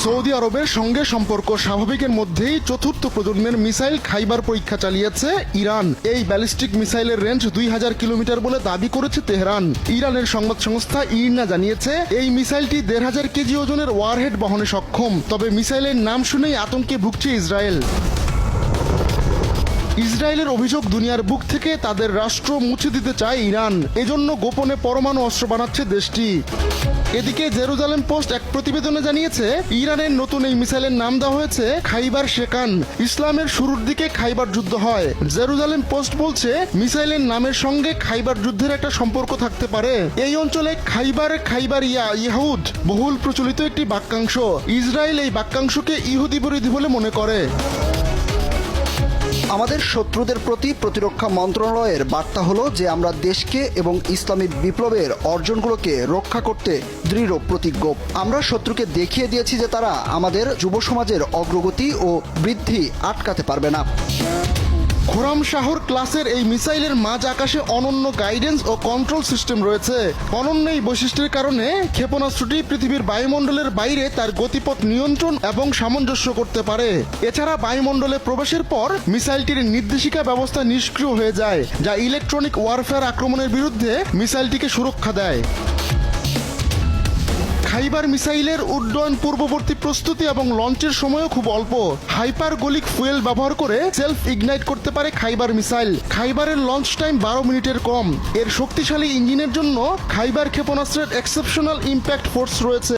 Saudi আরবের সঙ্গে সম্পর্ক স্বাভাবিকের মধ্যেই চতুর্থ প্রজন্মের মিসাইল খাইবার পরীক্ষা চালিয়েছে ইরান। এই ব্যালিস্টিক মিসাইলের রেঞ্জ 2000 কিলোমিটার বলে দাবি করেছে তেহরান। ইরানের সংবাদ সংস্থা ইরনা জানিয়েছে এই মিসাইলটি 1500 কেজি ওজনের ওয়ারহেড বহনে সক্ষম। তবে মিসাইলের নাম শুনেই আতঙ্কে ভুগছে ইসরায়েল। ইসরায়েলের অভিযোগ, দুনিয়ার বুক থেকে তাদের রাষ্ট্র মুছে দিতে চায় ইরান, এজন্য গোপনে পরমাণু অস্ত্র বানাচ্ছে দেশটি। এদিকে জেরুজালেম পোস্ট এক প্রতিবেদনে জানিয়েছে ইরানের নতুন এই মিসাইলের নাম দেওয়া হয়েছে খাইবার শেকান। ইসলামের শুরুর দিকে খাইবার যুদ্ধ হয়। জেরুজালেম পোস্ট বলছে মিসাইলের নামের সঙ্গে খাইবার যুদ্ধের একটা সম্পর্ক থাকতে পারে। এই অঞ্চলে খাইবার ইয়াহুদ বহুল প্রচলিত একটি বাক্যাংশ। ইসরায়েল এই বাক্যাংশকে ইহুদি বিরোধী বলে মনে করে। আমাদের শত্রুদের প্রতি প্রতিরক্ষা মন্ত্রণালয়ের বার্তা হলো যে আমরা দেশকে এবং ইসলামী বিপ্লবের অর্জনগুলোকে রক্ষা করতে দৃঢ় প্রতিজ্ঞ। আমরা শত্রুকে দেখিয়ে দিয়েছি যে তারা আমাদের যুব সমাজের অগ্রগতি ও বৃদ্ধি আটকাতে পারবে না। খোরাম শাহর ক্লাসের এই মিসাইলের মাঝ আকাশে অনন্য গাইডেন্স ও কন্ট্রোল সিস্টেম রয়েছে। অনন্য এই বৈশিষ্ট্যের কারণে ক্ষেপণাস্ত্রটি পৃথিবীর বায়ুমণ্ডলের বাইরে তার গতিপথ নিয়ন্ত্রণ এবং সামঞ্জস্য করতে পারে। এছাড়া বায়ুমণ্ডলে প্রবেশের পর মিসাইলটির নির্দেশিকা ব্যবস্থা নিষ্ক্রিয় হয়ে যায়, যা ইলেকট্রনিক ওয়ারফেয়ার আক্রমণের বিরুদ্ধে মিসাইলটিকে সুরক্ষা দেয়। খাইবার মিসাইলের উড্ডয়ন পূর্ববর্তী প্রস্তুতি এবং লঞ্চের সময়ও খুব অল্প। হাইপারগোলিক ফুয়েল ব্যবহার করে সেলফ ইগনাইট করতে পারে খাইবার মিসাইল। খাইবারের লঞ্চ টাইম 12 মিনিটের কম। এর শক্তিশালী ইঞ্জিনের জন্য খাইবার ক্ষেপণাস্ত্রের এক্সেপশনাল ইম্প্যাক্ট ফোর্স রয়েছে।